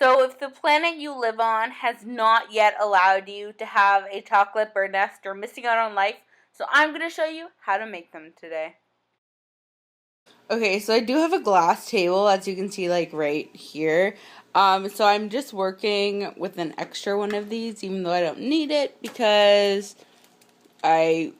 So if the planet you live on has not yet allowed you to have a chocolate bird nest, you're missing out on life. So I'm going to show you how to make them today. Okay, so I do have a glass table, as you can see, like right here. So I'm just working with an extra one of these, even though I don't need it, because I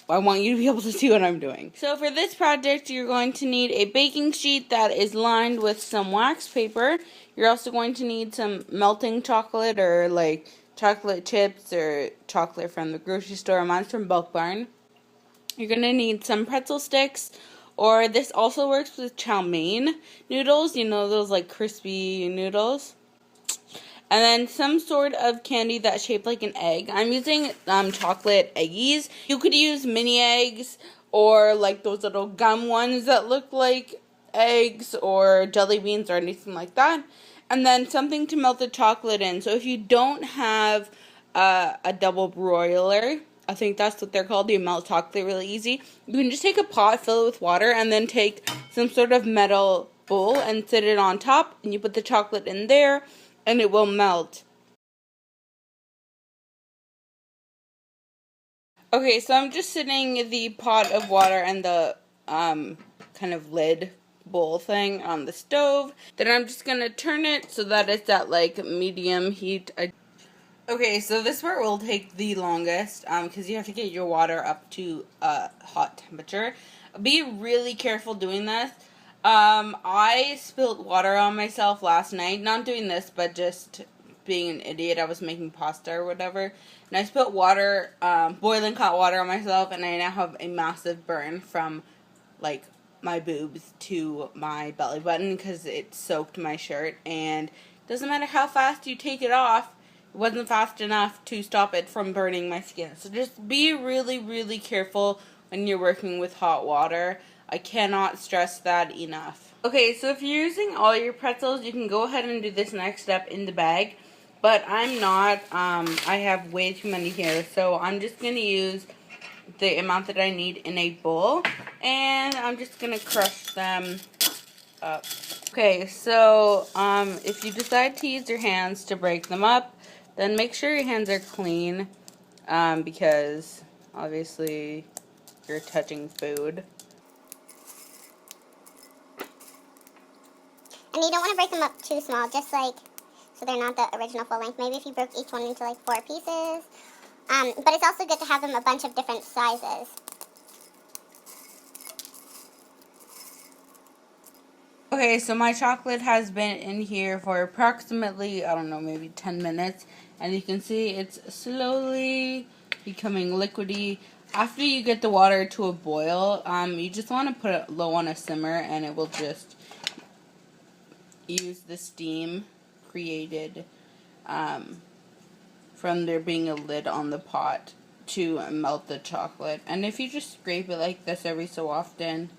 want you to be able to see what I'm doing. So for this project, you're going to need a baking sheet that is lined with some wax paper. You're also going to need some melting chocolate, or like chocolate chips or chocolate from the grocery store. Mine's from Bulk Barn. You're going to need some pretzel sticks, or this also works with chow mein noodles, you know, those like crispy noodles. And then some sort of candy that's shaped like an egg. I'm using chocolate eggies. You could use mini eggs, or like those little gum ones that look like eggs, or jelly beans, or anything like that. And then something to melt the chocolate in. So if you don't have a double broiler, I think that's what they're called, you melt chocolate really easy, you can just take a pot, fill it with water, and then take some sort of metal bowl and sit it on top, and you put the chocolate in there, and it will melt. Okay, so I'm just sitting the pot of water and the kind of lid bowl thing on the stove. Then I'm just gonna turn it so that it's at like medium heat. Okay, so this part will take the longest because you have to get your water up to hot temperature. Be really careful doing this. I spilled water on myself last night. Not doing this, but just being an idiot. I was making pasta or whatever, and I spilled water, boiling hot water on myself, and I now have a massive burn from like my boobs to my belly button because it soaked my shirt. And it doesn't matter how fast you take it off, it wasn't fast enough to stop it from burning my skin. So just be really, really careful when you're working with hot water. I cannot stress that enough. Okay, so if you're using all your pretzels, you can go ahead and do this next step in the bag. But I'm not. I have way too many here. So I'm just going to use the amount that I need in a bowl. And I'm just going to crush them up. Okay, so if you decide to use your hands to break them up, then make sure your hands are clean, because obviously you're touching food. And you don't want to break them up too small, just like so they're not the original full length. Maybe if you broke each one into like 4 pieces. But it's also good to have them a bunch of different sizes. Okay, so my chocolate has been in here for approximately, I don't know, maybe 10 minutes. And you can see it's slowly becoming liquidy. After you get the water to a boil, you just want to put it low on a simmer, and it will just use the steam created from there being a lid on the pot to melt the chocolate. And if you just scrape it like this every so often,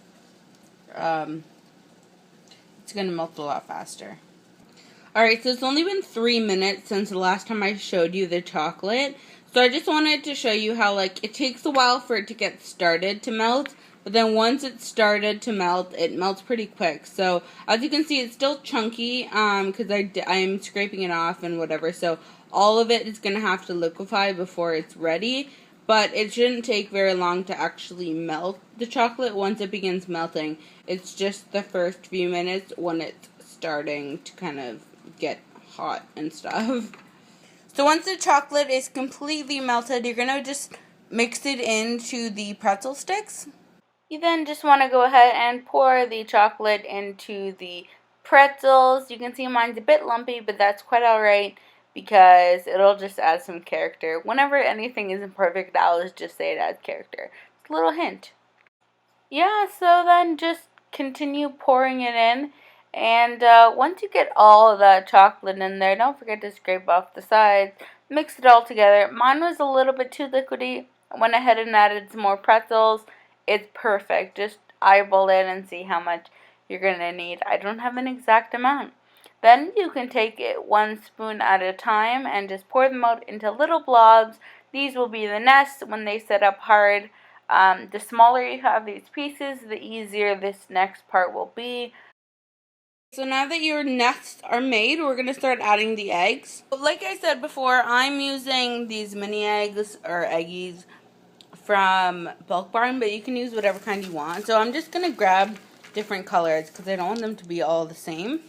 it's going to melt a lot faster. Alright, so it's only been 3 minutes since the last time I showed you the chocolate. So I just wanted to show you how, like, it takes a while for it to get started to melt. But then once it's started to melt, it melts pretty quick. So as you can see, it's still chunky because I'm scraping it off and whatever. So all of it is going to have to liquefy before it's ready. But it shouldn't take very long to actually melt the chocolate once it begins melting. It's just the first few minutes when it's starting to kind of get hot and stuff. So once the chocolate is completely melted, you're going to just mix it into the pretzel sticks. You then just want to go ahead and pour the chocolate into the pretzels. You can see mine's a bit lumpy, but that's quite alright because it'll just add some character. Whenever anything isn't perfect, I'll just say it adds character. It's a little hint. Yeah, so then just continue pouring it in. And once you get all the chocolate in there, don't forget to scrape off the sides. Mix it all together. Mine was a little bit too liquidy. I went ahead and added some more pretzels. It's perfect. Just eyeball it and see how much you're going to need. I don't have an exact amount. Then you can take it 1 spoon at a time and just pour them out into little blobs. These will be the nests when they set up hard. The smaller you have these pieces, the easier this next part will be. So now that your nests are made, we're going to start adding the eggs. Like I said before, I'm using these mini eggs or eggies from Bulk Barn, but you can use whatever kind you want. So I'm just going to grab different colors because I don't want them to be all the same.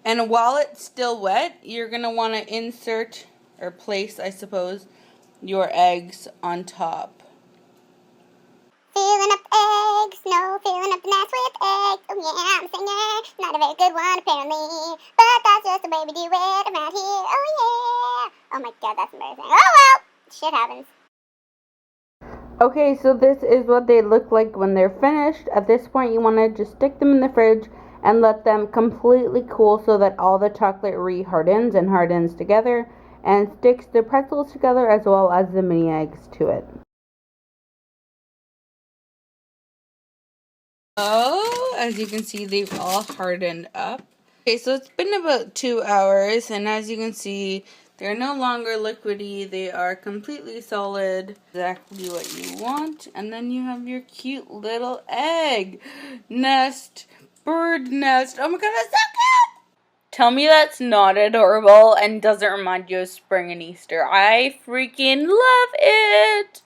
And while it's still wet, you're going to want to insert or place, I suppose, your eggs on top. Filling up eggs, no, filling up the nest with eggs. Oh yeah, I'm a singer, not a very good one apparently, but that's just the way we do it around here. Oh yeah. Oh my god, that's embarrassing. Oh well, shit happens. Okay, so this is what they look like when they're finished. At this point, you want to just stick them in the fridge and let them completely cool so that all the chocolate re-hardens and hardens together and sticks the pretzels together as well as the mini eggs to it. Oh, as you can see, they've all hardened up. Okay, so it's been about 2 hours, and as you can see, they're no longer liquidy. They are completely solid, exactly what you want. And then you have your cute little egg nest, bird nest. Oh my god, that's so cute! Tell me that's not adorable and doesn't remind you of spring and Easter. I freaking love it!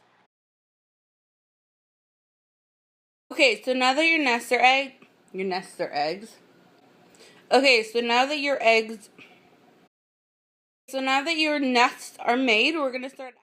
Okay, so now that your nests are eggs. Okay, so now that your nests are made, we're gonna start